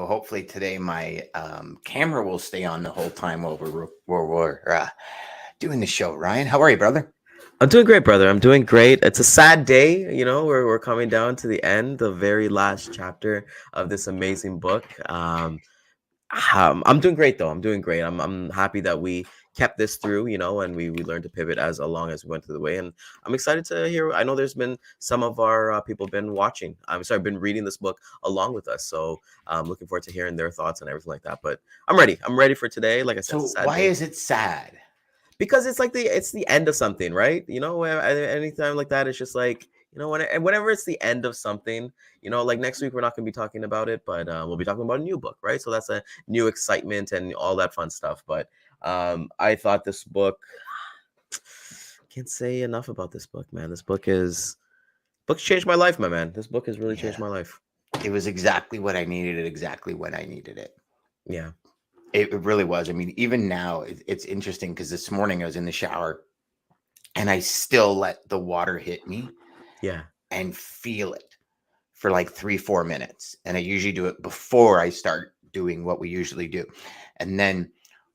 hopefully today my camera will stay on the whole time while we're doing the show. Ryan, how are you, brother? I'm doing great, brother. I'm doing great. It's a sad day, we're coming down to the end, the very last chapter of this amazing book. I'm doing great though. I'm doing great. I'm happy that we kept this through, and we learned to pivot as long as we went through the way. And I'm excited to hear. I know there's been some of our people been watching. Been reading this book along with us. So I'm looking forward to hearing their thoughts and everything like that. But I'm ready. I'm ready for today. Like I said, So it's a sad why day. is it sad? Because it's like it's the end of something, right? Anytime like that, it's just like whenever it's the end of something, like next week we're not going to be talking about it, but we'll be talking about a new book, right? So that's a new excitement and all that fun stuff. But I thought this book, can't say enough about this book, man. Book's changed my life, my man. This book has really changed my life. It was exactly what I needed, exactly when I needed it. Yeah. It really was. I mean, even now, it's interesting because this morning I was in the shower and I still let the water hit me. Yeah. And feel it for like 3-4 minutes. And I usually do it before I start doing what we usually do. And then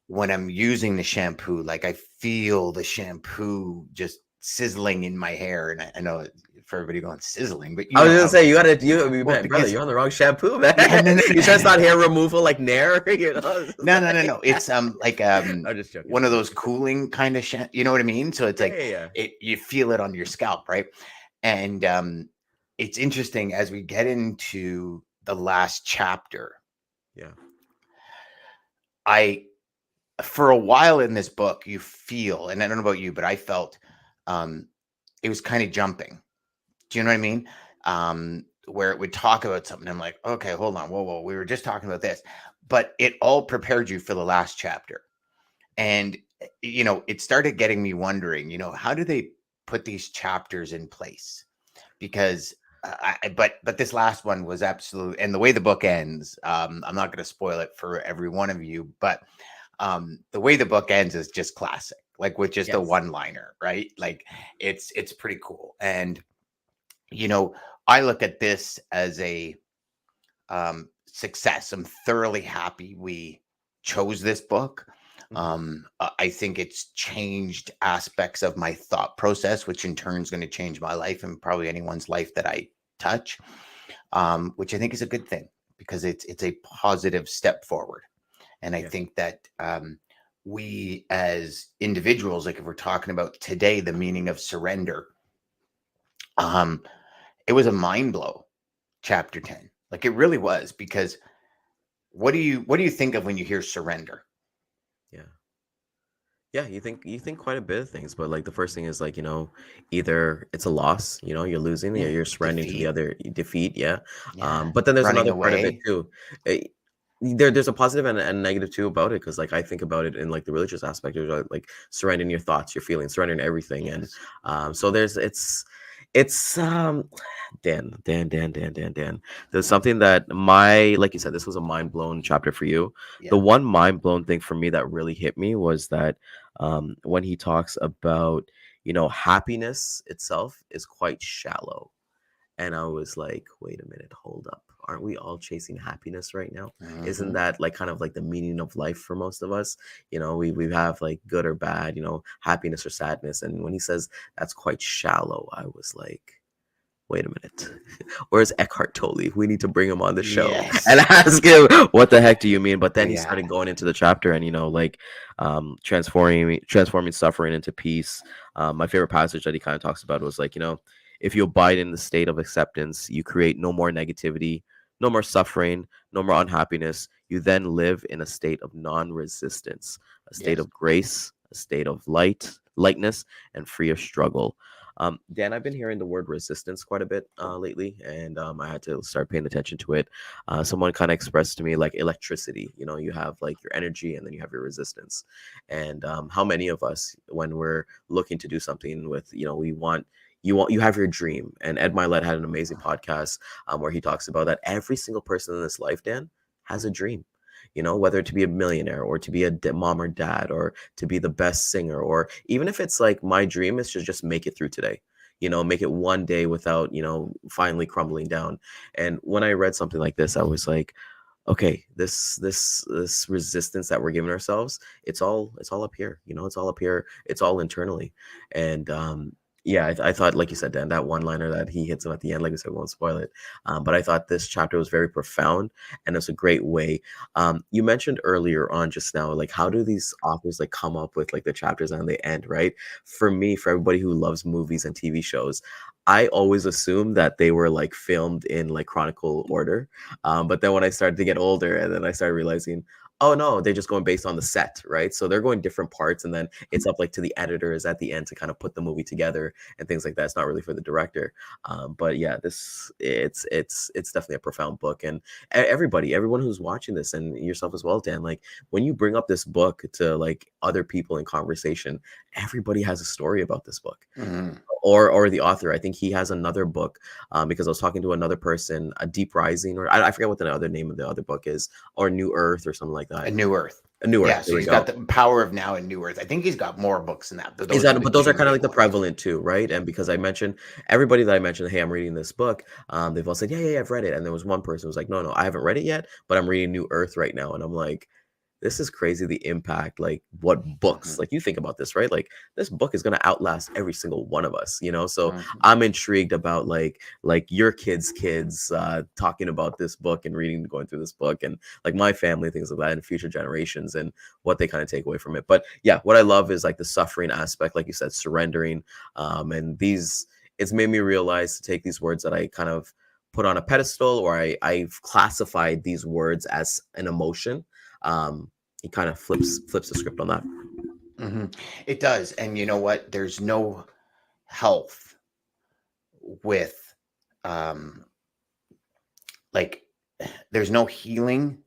when I'm using the shampoo, like I feel the shampoo just sizzling in my hair. And I know for everybody going sizzling, but I was gonna say brother, you're on the wrong shampoo, man. Yeah, no, You sure it's not hair removal like Nair? No. It's like I'm just joking. One of those cooling kind of you know what I mean? So it's like Yeah. you feel it on your scalp, right? And it's interesting as we get into the last chapter. Yeah. For a while in this book, you feel, and I don't know about you, but I felt it was kind of jumping. Do you know what I mean? Where it would talk about something. I'm like, okay, hold on. Whoa. We were just talking about this. But it all prepared you for the last chapter. And, it started getting me wondering, how do they put these chapters in place? Because but this last one was absolute, and the way the book ends, I'm not going to spoil it for every one of you, but the way the book ends is just classic, like with just a one-liner, right? Like it's pretty cool. And I look at this as a success. I'm thoroughly happy we chose this book. I think it's changed aspects of my thought process, which in turn is going to change my life and probably anyone's life that I touch, which I think is a good thing because it's a positive step forward. And I think that we as individuals, like if we're talking about today, the meaning of surrender, it was a mind blow, chapter 10. Like it really was, because what do you think of when you hear surrender? Yeah, you think quite a bit of things, but like the first thing is like, either it's a loss, you're losing, or you're surrendering to the other defeat. Yeah. But then there's Running another part of it away. too. There's a positive and negative too about it, because like I think about it in like the religious aspect of like surrendering your thoughts, your feelings, surrendering everything. And so it's Dan. There's something that like you said, this was a mind-blown chapter for you. The one mind-blown thing for me that really hit me was that when he talks about, happiness itself is quite shallow. And I was like, wait a minute, hold up. Aren't we all chasing happiness right now? Isn't that like kind of like the meaning of life for most of us? We have like good or bad, happiness or sadness. And when he says that's quite shallow, I was like, wait a minute, where's Eckhart Tolle? We need to bring him on the show and ask him, what the heck do you mean? But then he started going into the chapter and, like transforming suffering into peace. My favorite passage that he kind of talks about was like, if you abide in the state of acceptance, you create no more negativity, no more suffering, no more unhappiness. You then live in a state of non-resistance, a state of grace, a state of lightness, and free of struggle. Dan, I've been hearing the word resistance quite a bit lately, and I had to start paying attention to it. Someone kind of expressed to me like electricity. You have like your energy, and then you have your resistance. And how many of us, when we're looking to do something with, you have your dream. And Ed Milet had an amazing podcast where he talks about that every single person in this life, Dan, has a dream. Whether to be a millionaire or to be a mom or dad or to be the best singer, or even if it's like my dream is to just make it through today, make it one day without, finally crumbling down. And when I read something like this, I was like, okay, this resistance that we're giving ourselves, it's all up here, it's all up here, it's all internally. And yeah, I thought, like you said, Dan, that one liner that he hits him at the end, like I said, we won't spoil it. But I thought this chapter was very profound, and it's a great way. You mentioned earlier on just now, like, how do these authors like come up with like the chapters and the end, right? For me, for everybody who loves movies and TV shows, I always assumed that they were like filmed in like chronicle order. But then when I started to get older, and then I started realizing, oh no, they're just going based on the set, right? So they're going different parts, and then it's up like to the editors at the end to kind of put the movie together and things like that. It's not really for the director. But yeah, it's definitely a profound book, and everyone who's watching this, and yourself as well, Dan, like when you bring up this book to like other people in conversation, everybody has a story about this book. Mhm. Or the author. I think he has another book, because I was talking to another person, a Deep Rising, or I forget what the other name of the other book is, or New Earth or something like A that. New Earth. A New Earth. Yeah, so There we he's got go. the Power of Now and New Earth. I think he's got more books than that, but Is those are that, the but those are two kind of big like the ones. prevalent too, right? And because I mentioned everybody that I mentioned, hey, I'm reading this book. They've all said, yeah, I've read it. And there was one person who was like, no, I haven't read it yet, but I'm reading New Earth right now. And I'm like, this is crazy, the impact, like what books, Mhm, like you think about this, right? Like this book is going to outlast every single one of us, so mhm. I'm intrigued about like your kids talking about this book and reading, going through this book, and like my family, things like that, and future generations, and what they kind of take away from it. But yeah, what I love is like the suffering aspect, like you said, surrendering. And these, it's made me realize to take these words that I kind of put on a pedestal, or I've classified these words as an emotion. He kind of flips the script on that. Mhm. It does, and you know what? There's no health with, um, like, there's no healing,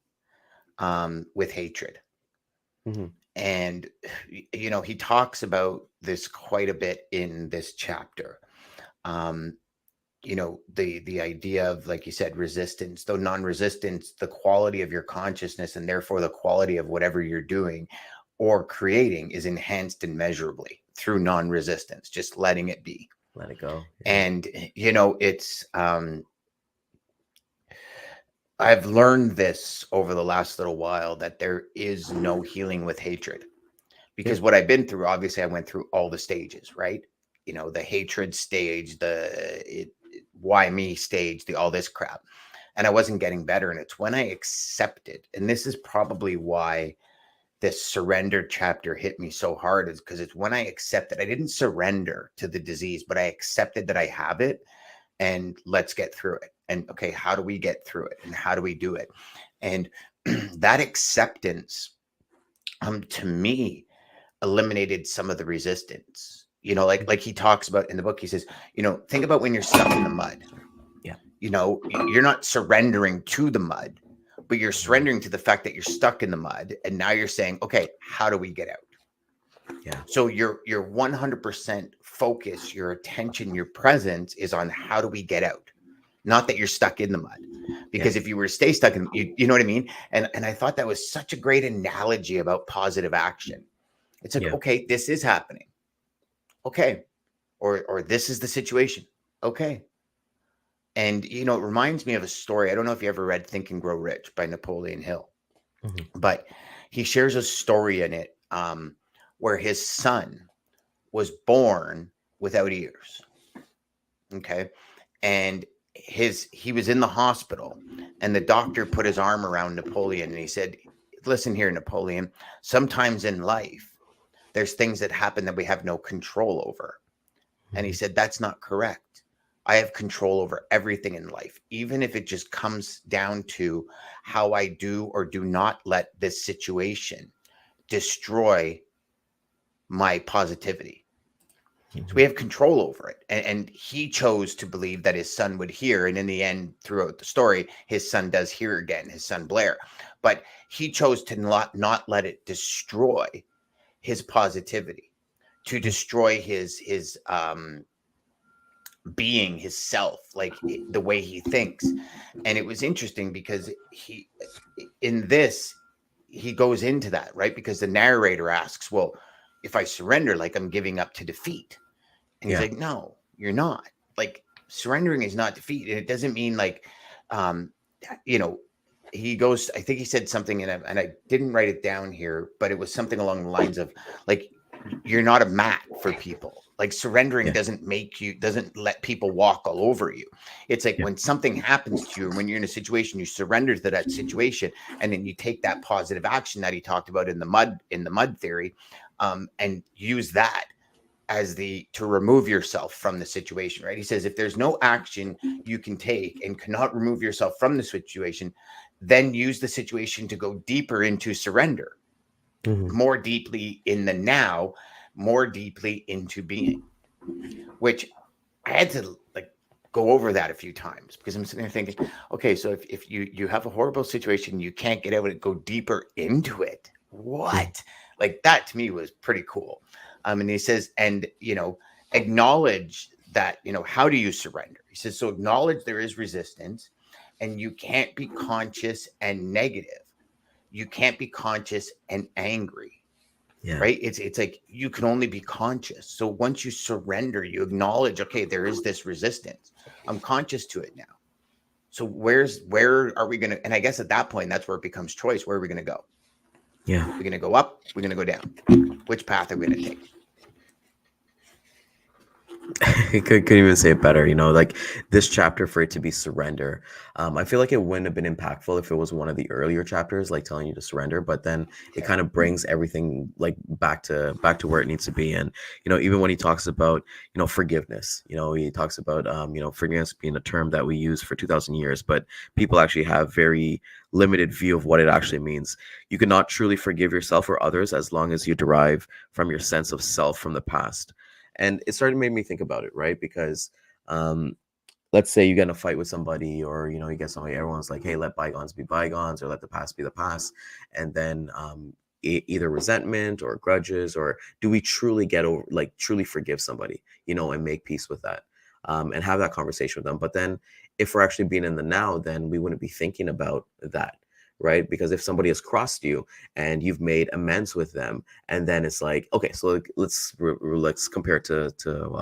with hatred. Mhm. And he talks about this quite a bit in this chapter. Um, the idea of, like you said, resistance, though non-resistance, the quality of your consciousness and therefore the quality of whatever you're doing or creating is enhanced immeasurably through non-resistance, just letting it be. Let it go. Yeah. And it's I've learned this over the last little while, that there is no healing with hatred. Yeah. Because what I've been through, obviously I went through all the stages, right? The hatred stage, why me stage, the all this crap. And I wasn't getting better. And it's when I accepted, and this is probably why this surrender chapter hit me so hard, is because it's when I accepted. I didn't surrender to the disease, but I accepted that I have it, and let's get through it. And okay, how do we get through it? And how do we do it? And that acceptance, to me, eliminated some of the resistance. Like he talks about in the book, he says, think about when you're stuck in the mud. Yeah. You're not surrendering to the mud, but you're Mhm. surrendering to the fact that you're stuck in the mud. And now you're saying, okay, how do we get out? Yeah. So your 100% focus, your attention, your presence is on how do we get out, not that you're stuck in the mud. Yeah. Because if you were to stay stuck in, you know what I mean. And I thought that was such a great analogy about positive action. It's like, Yeah. okay, this is happening. Okay. Or this is the situation. Okay. And it reminds me of a story. I don't know if you ever read Think and Grow Rich by Napoleon Hill, Mhm. but he shares a story in it, where his son was born without ears. Okay. And he was in the hospital, and the doctor put his arm around Napoleon and he said, listen here, Napoleon, sometimes in life there's things that happen that we have no control over. And he Mhm. said, that's not correct. I have control over everything in life, even if it just comes down to how I do or do not let this situation destroy my positivity. So we Mhm. have control over it. And he chose to believe that his son would hear. And in the end, throughout the story, his son does hear again, his son Blair. But he chose to not let it destroy his positivity, to Mhm. destroy his being, his self, like the way he thinks. And it was interesting because in this, he goes into that, right? Because the narrator asks, well, if I surrender, like I'm giving up to defeat. And he's Yeah. like, no, you're not. Like surrendering is not defeat. And it doesn't mean like, um, you know, he goes, I think he said something, and I didn't write it down here, but it was something along the lines of like, you're not a mat for people. Like surrendering Yeah. doesn't let people walk all over you. It's like Yeah. when something happens to you, and when you're in a situation, you surrender to that situation, and then you take that positive action that he talked about in the mud theory, and use that as to remove yourself from the situation, right? He says if there's no action you can take and cannot remove yourself from the situation, then use the situation to go deeper into surrender, Mhm. more deeply in the now, more deeply into being. Which I had to like go over that a few times, because I'm sitting there thinking, okay, so if you have a horrible situation, you can't get out and go deeper into it. Mhm. What? Like that to me was pretty cool. And he says, and acknowledge that, how do you surrender? He says, so acknowledge there is resistance, and you can't be conscious and negative. You can't be conscious and angry, Yeah. right? It's like you can only be conscious. So once you surrender, you acknowledge, okay, there is this resistance. I'm conscious to it now. So where are we gonna? And I guess at that point, that's where it becomes choice. Where are we gonna go? Yeah. We're gonna go up. We're gonna go down. Which path are we gonna take? Could even say it better, like this chapter for it to be surrender. I feel like it wouldn't have been impactful if it was one of the earlier chapters, like telling you to surrender, but then it Okay. kind of brings everything like back to where it needs to be. And even when he talks about forgiveness, he talks about forgiveness being a term that we use for 2,000 years, but people actually have very limited view of what it actually means. You cannot truly forgive yourself or others as long as you derive from your sense of self from the past. And it started made me think about it, right? Because um, let's say you get in a fight with somebody, or you get somebody, everyone's like, hey, let bygones be bygones, or let the past be the past. And then either resentment or grudges, or do we truly get over, like truly forgive somebody, and make peace with that, and have that conversation with them. But then if we're actually being in the now, then we wouldn't be thinking about that, right? Because if somebody has crossed you and you've made amends with them, and then it's like, okay, so like, let's compare it to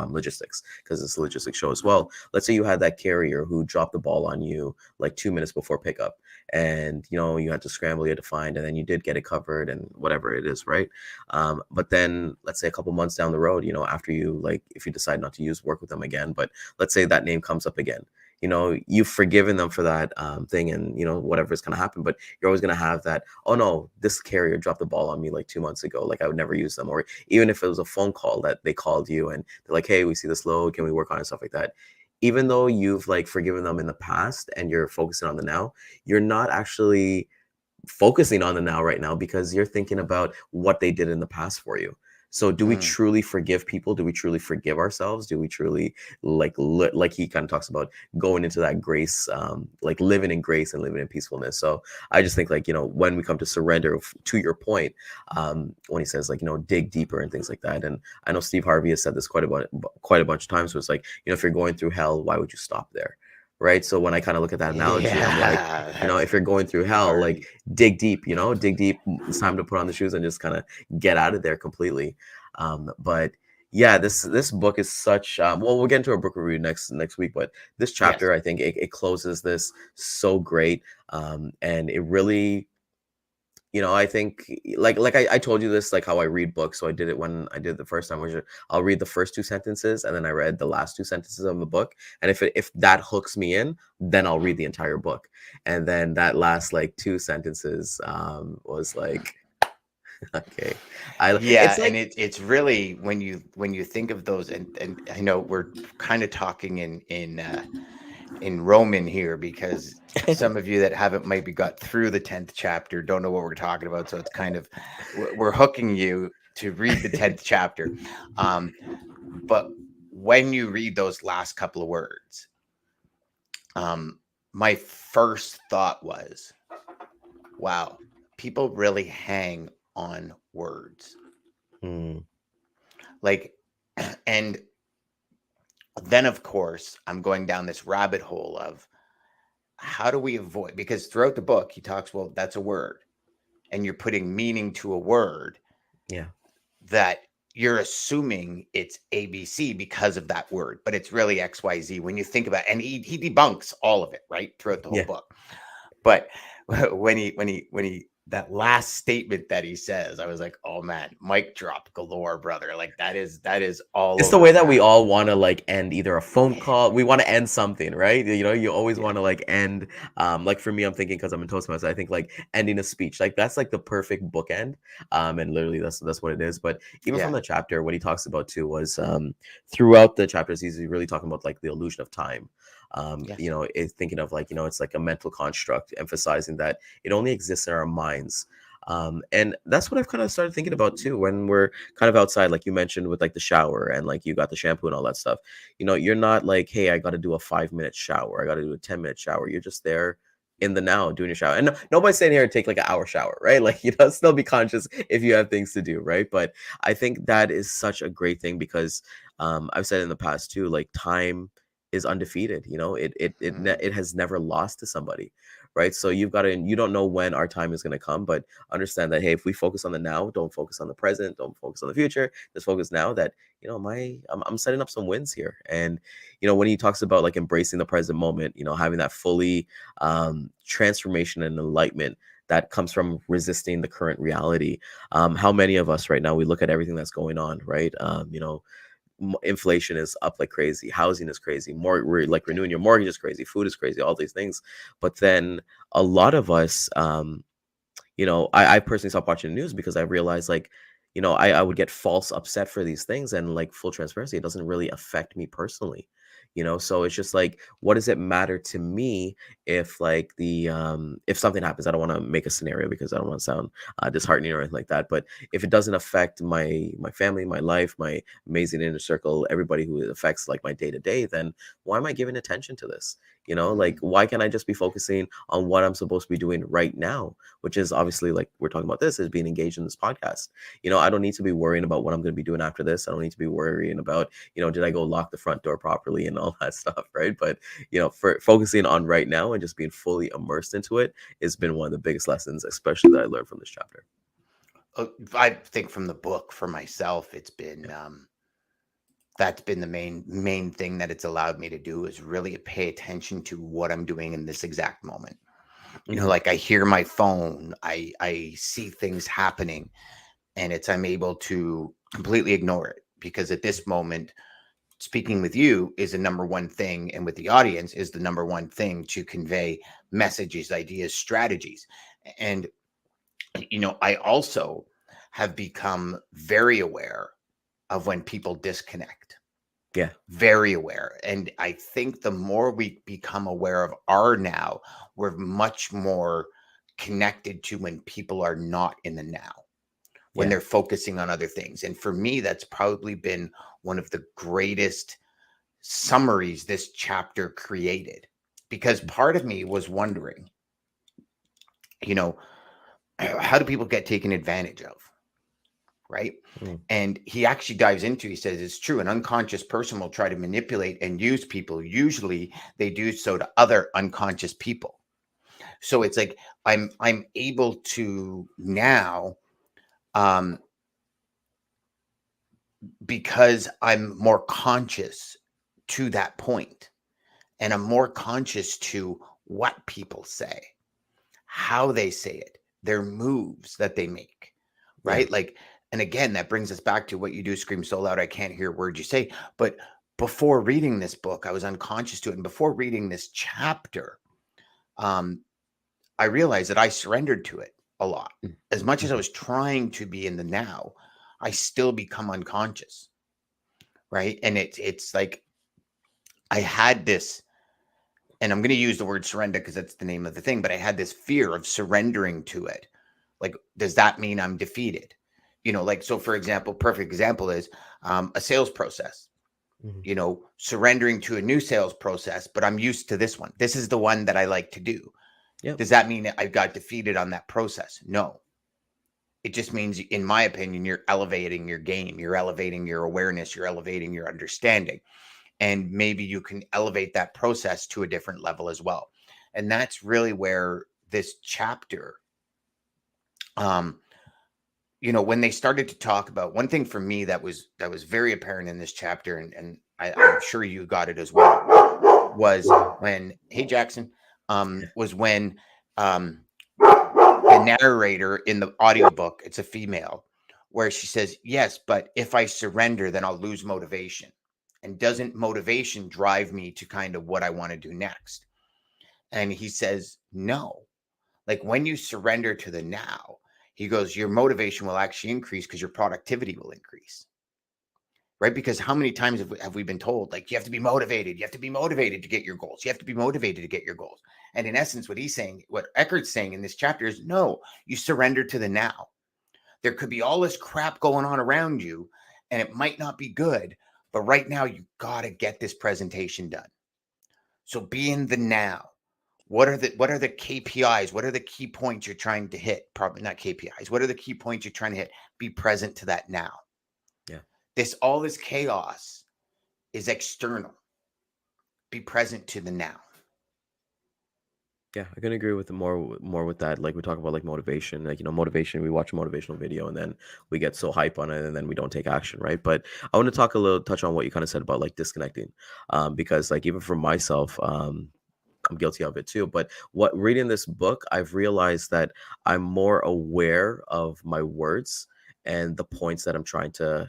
logistics, because it's a logistics show as well. Let's say you had that carrier who dropped the ball on you like 2 minutes before pickup, and you had to scramble, you had to find, and then you did get it covered and whatever it is, right? But then let's say a couple months down the road, after you, like, if you decide not to work with them again, but let's say that name comes up again, you've forgiven them for that thing, and whatever's going to happen, but you're always going to have that, oh no, this carrier dropped the ball on me like 2 months ago, like I would never use them. Or even if it was a phone call that they called you and they're like, hey, we see this load, can we work on it, stuff like that. Even though you've like forgiven them in the past and you're focusing on the now, you're not actually focusing on the now right now, because you're thinking about what they did in the past for you. So do we Mm. truly forgive people? Do we truly forgive ourselves? Do we truly like he kind of talks about going into that grace, like living in grace and living in peacefulness? So I just think, like, when we come to surrender, to your point, when he says, like, dig deeper and things like that. And I know Steve Harvey has said this quite a bunch of times, was like, if you're going through hell, why would you stop there? Right. So when I kind of look at that analogy, I'm like, Yeah, that's if you're going through hell, like, Harvey. dig deep, dig deep. It's time to put on the shoes and just kind of get out of there completely. But yeah, this book is such, well, we'll get into a book review next week, but this Yes. chapter, I think it closes this so great. And it really, I think, like I told you this, like how I read books. So I did it when I did the first time, which I'll read the first two sentences and then I read the last two sentences of the book. And if that hooks me in, then I'll read the entire book. And then that last like two sentences was like, okay, Yeah, it's and like, it's really when you think of those, and I know we're kind of talking in Roman here, because some of you that haven't maybe got through the 10th chapter don't know what we're talking about. So it's kind of, we're hooking you to read the 10th chapter. But when you read those last couple of words, my first thought was, wow, people really hang on words. hmm, Like, and then of course, I'm going down this rabbit hole of how do we avoid, because throughout the book, he talks, well, that's a word, and you're putting meaning to a word yeah, that you're assuming it's ABC because of that word, but it's really XYZ when you think about it. And he debunks all of it, right, throughout the whole yeah, book. But when he that last statement that he says, I was like, oh man, mic drop galore, brother. Like that is all It's the over way the that we map. all want to like end either a phone Yeah, call. We want to end something, right? You know, you always yeah, want to like end. Like for me, I'm thinking because I'm in Toastmasters, I think like ending a speech, like that's like the perfect bookend. And literally that's what it is. But even from yeah. the chapter, what he talks about too was throughout the chapters, he's really talking about like the illusion of time. Yes. It's thinking of like it's like a mental construct, emphasizing that it only exists in our minds. And that's what I've kind of started thinking about too when we're kind of outside, like you mentioned with like the shower and like you got the shampoo and all that stuff. You're not like, hey, I got to do a 5 minute shower, I got to do a 10 minute shower. You're just there in the now doing your shower. And nobody's saying here to take like an hour shower, right? Like, still be conscious if you have things to do, right? But I think that is such a great thing because I've said in the past too, like time is undefeated. Mhm. It has never lost to somebody, right? So you don't know when our time is going to come, but understand that, hey, if we focus on the now, don't focus on the present, don't focus on the future, just focus now. That I'm setting up some wins here. And when he talks about like embracing the present moment, having that fully transformation and enlightenment that comes from resisting the current reality. How many of us right now, we look at everything that's going on, right? Inflation is up like crazy, housing is crazy, more like Yeah. renewing your mortgage is crazy, food is crazy, all these things. But then a lot of us, I personally stopped watching the news because I realized like, I would get false upset for these things, and like full transparency, it doesn't really affect me personally. So it's just like, what does it matter to me if like if something happens? I don't want to make a scenario because I don't want to sound disheartening or anything like that. But if it doesn't affect my family, my life, my amazing inner circle, everybody who it affects like my day to day, then why am I giving attention to this? Like, Mhm. why can't I just be focusing on what I'm supposed to be doing right now, which is obviously like we're talking about this is being engaged in this podcast. I don't need to be worrying about what I'm going to be doing after this. I don't need to be worrying about, did I go lock the front door properly and all that stuff, right? But, for focusing on right now and just being fully immersed into it has been one of the biggest lessons, especially that I learned from this chapter. I think from the book for myself, it's been Yeah. that's been the main thing that it's allowed me to do is really pay attention to what I'm doing in this exact moment. Hmm. Like I hear my phone, I see things happening, and I'm able to completely ignore it because at this moment, speaking with you is the number one thing, and with the audience is the number one thing to convey messages, ideas, strategies. And I also have become very aware of when people disconnect, Yeah. very aware. And I think the more we become aware of our now, we're much more connected to when people are not in the now, when Yeah. they're focusing on other things. And for me, that's probably been one of the greatest summaries this chapter created, because part of me was wondering, you know, how do people get taken advantage of? Right. Mm. And he actually dives into, he says, it's true. An unconscious person will try to manipulate and use people. Usually they do so to other unconscious people. So it's like I'm able to now, um, because I'm more conscious to that point, and I'm more conscious to what people say, how they say it, their moves that they make, Yeah. right? Like, and again, that brings us back to what you do scream so loud I can't hear a word you say. But before reading this book, I was unconscious to it. And before reading this chapter, um, I realized that I surrendered to it a lot. Mm. As much as I Mhm. was trying to be in the now, I still become unconscious, right? And it's like I had this, and I'm going to use the word surrender because that's the name of the thing, but I had this fear of surrendering to it. Like, does that mean I'm defeated? Like, so for example, perfect example is a sales process, Mhm. surrendering to a new sales process, but I'm used to this one. This is the one that I like to do. Yep. Does that mean that I've got defeated on that process? No. It just means, in my opinion, you're elevating your game, you're elevating your awareness, you're elevating your understanding. And maybe you can elevate that process to a different level as well. And that's really where this chapter, um, when they started to talk about one thing for me that was very apparent in this chapter, and I'm sure you got it as well, was when, hey Jackson, was when, um, narrator in the audiobook, it's a female, where she says, yes, but if I surrender, then I'll lose motivation. And doesn't motivation drive me to kind of what I want to do next? And he says, no. Like when you surrender to the now, he goes, your motivation will actually increase because your productivity will increase. Right? Because how many times have we been told, like, you have to be motivated, you have to be motivated to get your goals, you have to be motivated to get your goals. And in essence, what he's saying, what Eckhart's saying in this chapter is, no, you surrender to the now. There could be all this crap going on around you, and it might not be good, but right now you got to get this presentation done. So be in the now. What are the KPIs? What are the key points you're trying to hit? Probably not KPIs. What are the key points you're trying to hit? Be present to that now. Yeah. All this chaos is external. Be present to the now. Yeah, I can agree with more with that. Like we talk about like motivation, like motivation. We watch a motivational video and then we get so hype on it and then we don't take action, right? But I want to touch on what you kind of said about like disconnecting, because like even for myself, I'm guilty of it too. But reading this book, I've realized that I'm more aware of my words and the points that I'm trying to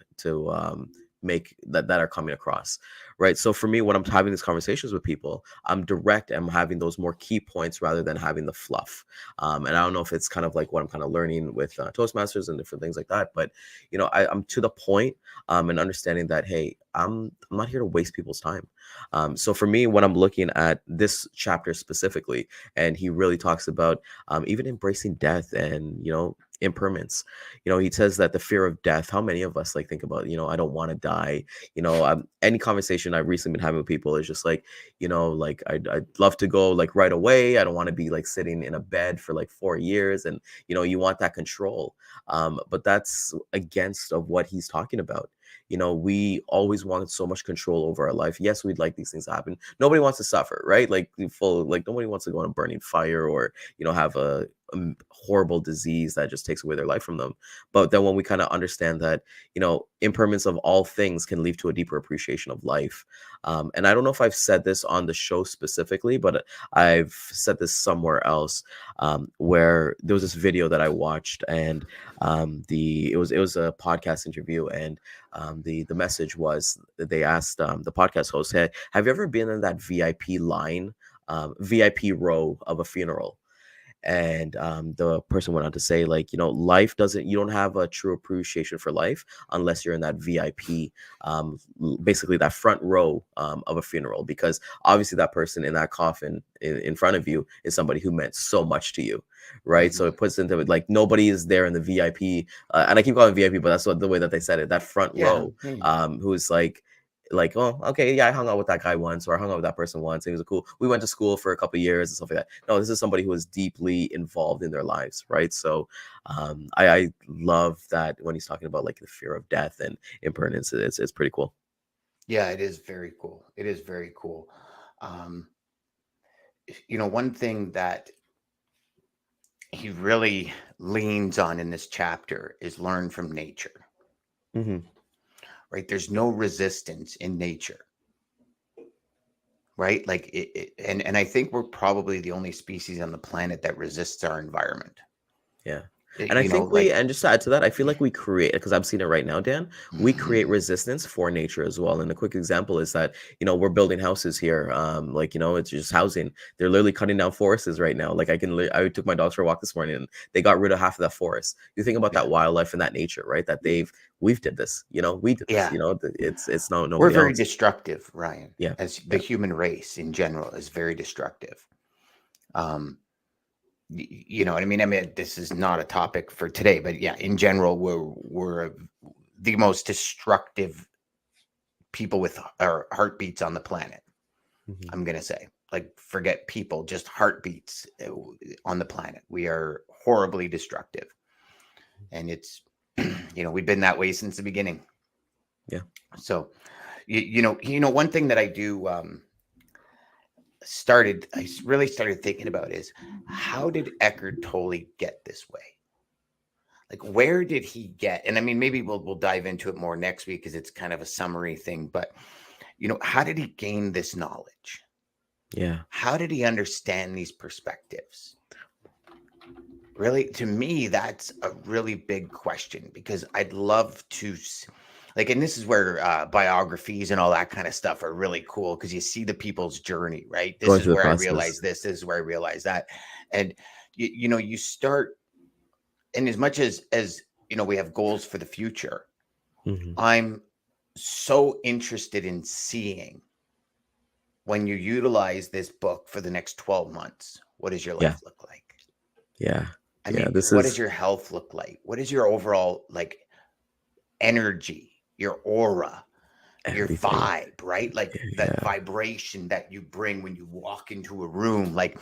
make that are coming across, right? So for me, when I'm having these conversations with people, I'm direct. I'm having those more key points rather than having the fluff. And I don't know if it's kind of like what I'm kind of learning with Toastmasters and different things like that. But I'm to the point, and understanding that, hey, I'm not here to waste people's time. So for me, when I'm looking at this chapter specifically, and he really talks about even embracing death and impermanence. He says that the fear of death, how many of us like think about, I don't want to die. Any conversation I've recently been having with people is just like, like I'd love to go like right away. I don't want to be like sitting in a bed for like 4 years. And you want that control, but that's against of what he's talking about. We always want so much control over our life. Yes, we'd like these things to happen. Nobody wants to suffer, right? Like nobody wants to go on a burning fire or have a horrible disease that just takes away their life from them. But then when we kind of understand that impermanence of all things can lead to a deeper appreciation of life. And I don't know if I've said this on the show specifically, but I've said this somewhere else, where there was this video that I watched, and it was a podcast interview, and the message was that they asked the podcast host, hey, have you ever been in that VIP line, VIP row of a funeral? And the person went on to say, like, life doesn't, you don't have a true appreciation for life unless you're in that VIP, basically that front row of a funeral, because obviously that person in that coffin in front of you is somebody who meant so much to you, right? So it puts into it like nobody is there in the VIP, and I keep calling it VIP, but that's the way that they said it, that front row, who's like, oh, okay, yeah, I hung out with that guy once, or I hung out with that person once. He was we went to school for a couple of years and stuff like that. No, this is somebody who is deeply involved in their lives, right? So I love that when he's talking about like the fear of death and impermanence. It's pretty cool. Yeah, it is very cool. It is very cool. One thing that he really leans on in this chapter is learn from nature. Mm-hmm. Right? There's no resistance in nature. Right? Like and I think we're probably the only species on the planet that resists our environment. Yeah. And I think and just to add to that, I feel like we create, because I'm seeing it right now, Dan, we create resistance for nature as well. And a quick example is that, we're building houses here. It's just housing. They're literally cutting down forests right now. Like I took my dogs for a walk this morning and they got rid of half of that forest. You think about that wildlife and that nature, right? That we've did this, we did this, it's no, we're very else. Destructive, Ryan. Yeah. As the human race in general is very destructive. You know what I mean? I mean, this is not a topic for today, but yeah, in general, we're the most destructive people with our heartbeats on the planet. Mm-hmm. I'm going to say, like, forget people, just heartbeats on the planet. We are horribly destructive. And it's, we've been that way since the beginning. Yeah. So, one thing that I do, I really started thinking about is, how did Eckhart Tolle get this way? Like, where did he get? And I mean, maybe we'll dive into it more next week because it's kind of a summary thing. But how did he gain this knowledge? Yeah. How did he understand these perspectives? Really, to me, that's a really big question because I'd love to, like, and this is where biographies and all that kind of stuff are really cool because you see the people's journey, right? This Going is through the where I process. realized this is where I realized that, and you know, you start, and as much as you know, we have goals for the future. Hmm. I'm so interested in seeing when you utilize this book for the next 12 months, what does your Yeah, life look like? yeah, I yeah. mean, This what does is your health look like? What is your overall like energy, your aura, your everything. vibe, right? Like that Yeah, vibration that you bring when you walk into a room, like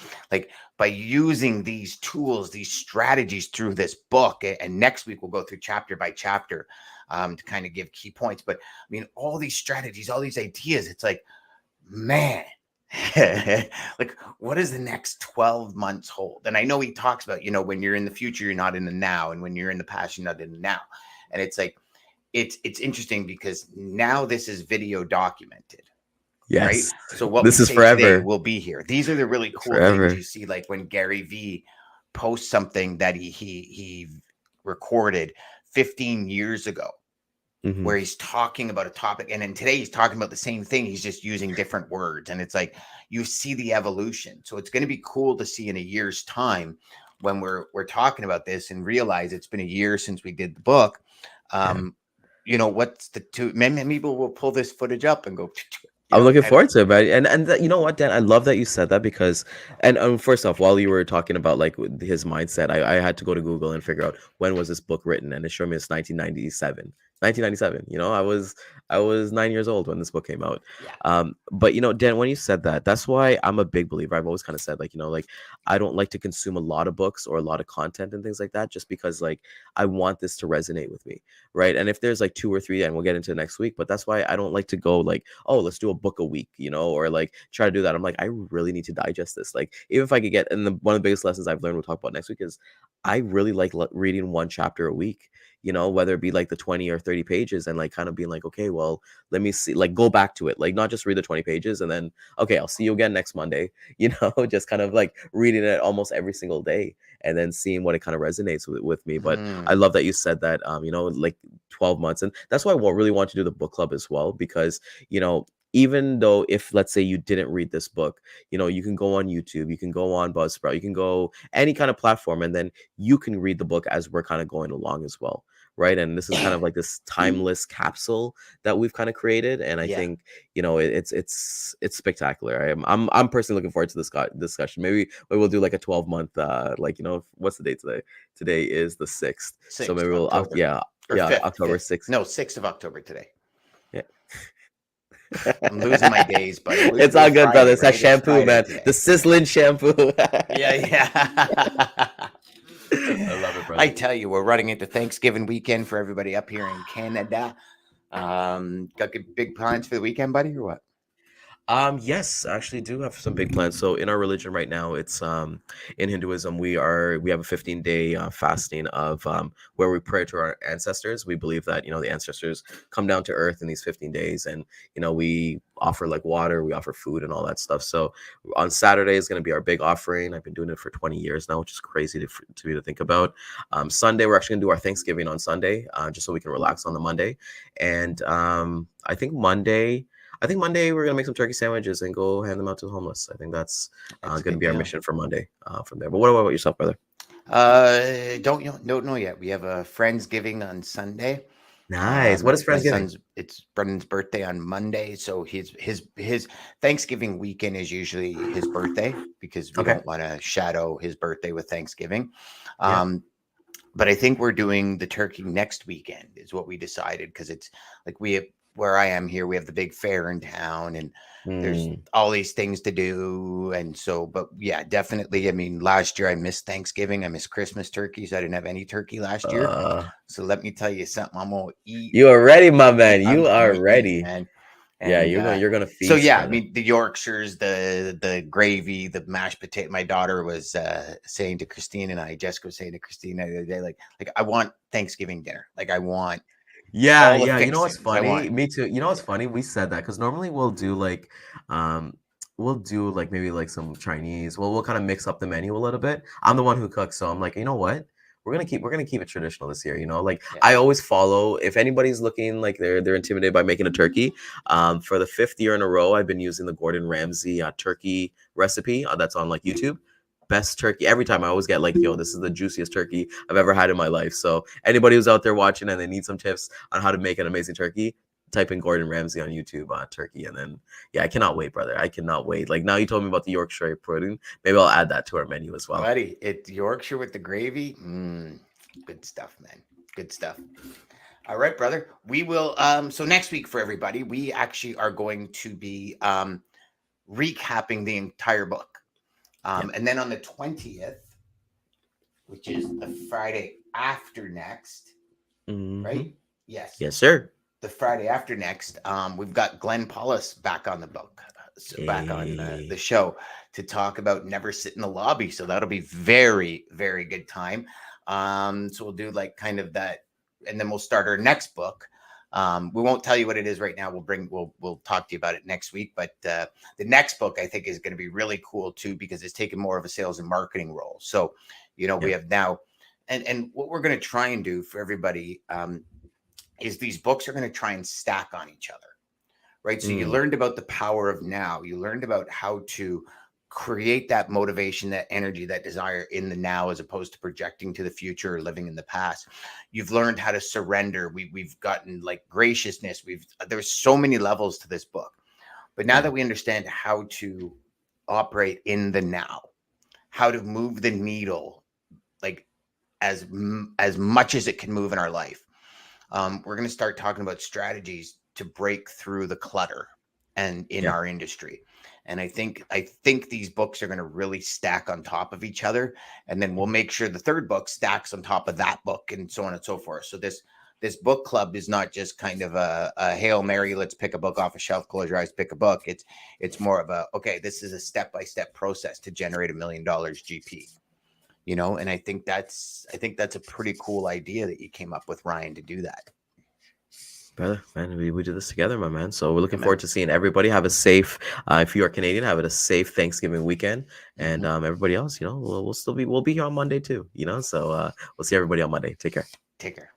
by using these tools, these strategies through this book. And next week we'll go through chapter by chapter to kind of give key points. But I mean, all these strategies, all these ideas, it's like, man. Like, what does the next 12 months hold? And I know he talks about, you know, when you're in the future, you're not in the now, and when you're in the past, you're not in the now. And it's like, it's interesting because now this is video documented, right? yes. So what we This is say today forever. will be here. These are the really It's cool things forever. you see, like when Gary V posts something that he recorded 15 years ago, Hmm. where he's talking about a topic, and then today he's talking about the same thing, he's just using different words, and it's like you see the evolution. So it's going to be cool to see in a year's time when we're talking about this and realize it's been a year since we did the book. Yeah. um you know, what's the two, maybe we'll pull this footage up and go, you I'm know, looking and forward to it, man. And you know what, Dan? I love that you said that because, and first off, while you were talking about like his mindset, I had to go to Google and figure out when was this book written, and it showed me it's 1997. 1997. You know, I was 9 years old when this book came out. yeah. But you know, Dan, when you said that, that's why I'm a big believer. I've always kind of said like, you know, like I don't like to consume a lot of books or a lot of content and things like that, just because like I want this to resonate with me, right? And if there's like two or three, and we'll get into it next week, but that's why I don't like to go like, oh, let's do a book a week, you know, or like try to do that. I'm like, I really need to digest this. Like, even if I could get, and one of the biggest lessons I've learned, we'll talk about next week, is I really like reading one chapter a week, you know, whether it be like the 20 or 30 pages, and like kind of being like, okay, well, let me see, like go back to it, like not just read the 20 pages and then, okay, I'll see you again next Monday, you know, just kind of like reading it almost every single day and then seeing what it kind of resonates with me. But I Hmm. love that you said that, you know, like 12 months. And that's why I really want to do the book club as well, because, you know, even though if let's say you didn't read this book, you know, you can go on YouTube, you can go on Buzzsprout, you can go any kind of platform, and then you can read the book as we're kind of going along as well, right? And this is kind of like this timeless capsule that we've kind of created, and I Yeah. think, you know, it's spectacular. I'm personally looking forward to this discussion. Maybe we'll do like a 12-month like, you know, what's the date today? Today is the 6th, so 6th maybe of we'll October yeah, or yeah, 5th, October 5th, 6th. no, 6th of October today. Yeah. I'm losing my days, buddy. It's We're all good, brother. Friday, It's that right? It's shampoo, Friday man. today. The sizzling shampoo. Yeah, yeah. I love it, I brother. tell you, we're running into Thanksgiving weekend for everybody up here in Canada. Got big plans for the weekend, buddy, or what? Yes, I actually do have some big plans. So in our religion right now, it's in Hinduism, we have a 15-day fasting of where we pray to our ancestors. We believe that, you know, the ancestors come down to earth in these 15 days, and you know, we offer like water, we offer food and all that stuff. So on Saturday is going to be our big offering. I've been doing it for 20 years now, which is crazy to me to think about. Sunday we're actually going to do our Thanksgiving on Sunday, just so we can relax on the Monday. And I think Monday we're gonna make some turkey sandwiches and go hand them out to the homeless. I think that's That's a gonna good be our deal. mission for Monday from there. But what about yourself, brother? Don't know yet. We have a Friendsgiving on Sunday. Nice. What is My Friendsgiving? son's it's Brendan's birthday on Monday, so his Thanksgiving weekend is usually his birthday because we Okay. don't want to shadow his birthday with Thanksgiving. Yeah. Um, but I think we're doing the turkey next weekend is what we decided because it's like we have, where I am here, we have the big fair in town and there's Mm. all these things to do. And so, but yeah, definitely. I mean, last year I missed Thanksgiving. I missed Christmas turkeys. I didn't have any turkey last year. Uh, So let me tell you something. I'm gonna eat. you are ready, my man. I'm You are gonna eat, ready. man. Yeah, And you're gonna so feast, yeah, I brother. mean the Yorkshires, the gravy, the mashed potato. My daughter was saying to Christine and I, Jessica was saying to Christine the other day, like I want Thanksgiving dinner. Like I want Yeah, all the yeah. You know what's fixings. I want funny? Me too. You know what's funny? We said that because normally we'll do like, um, we'll do like maybe like some Chinese. We'll kind of mix up the menu a little bit. I'm the one who cooks, so I'm like, you know what? We're gonna keep it traditional this year. Like Yeah. I always follow. If anybody's looking like they're intimidated by making a turkey, for the 5th year in a row, I've been using the Gordon Ramsay turkey recipe that's on like YouTube. Best turkey every time. I always get like, yo, this is the juiciest turkey I've ever had in my life. So anybody who's out there watching and they need some tips on how to make an amazing turkey, type in Gordon Ramsay on YouTube, turkey, and then yeah, I cannot wait, brother. I cannot wait. Like now you told me about the Yorkshire pudding. Maybe I'll add that to our menu as well. Buddy, it's Yorkshire with the gravy. Good stuff, man. Good stuff. All right, brother. We will so next week for everybody, we actually are going to be recapping the entire book. And then on the 20th, which is the Friday after next, right? Yes. Yes, sir. The Friday after next, we've got Glenn Paulus back on the book, back on the show to talk about Never Sit in the Lobby. So that'll be very, very good time. So we'll do like kind of that, and then we'll start our next book. We won't tell you what it is right now. We'll talk to you about it next week. But the next book I think is going to be really cool too, because it's taken more of a sales and marketing role. So, we have now, and what we're going to try and do for everybody is these books are going to try and stack on each other, right? So you learned about the power of now. You learned about how to create that motivation, that energy, that desire in the now, as opposed to projecting to the future or living in the past. You've learned how to surrender. We've gotten like graciousness. There's so many levels to this book. But now that we understand how to operate in the now, how to move the needle, like as much as it can move in our life, we're going to start talking about strategies to break through the clutter and in our industry. And I think these books are going to really stack on top of each other. And then we'll make sure the third book stacks on top of that book, and so on and so forth. So this book club is not just kind of a Hail Mary, let's pick a book off a shelf, close your eyes, pick a book. It's more of a, okay, this is a step-by-step process to generate $1 million GP. And I think that's a pretty cool idea that you came up with, Ryan, to do that. Brother, man, we did this together, my man. So we're looking forward to seeing everybody. Have a safe, if you are Canadian, have a safe Thanksgiving weekend. And everybody else, we'll be here on Monday too. So we'll see everybody on Monday. Take care. Take care.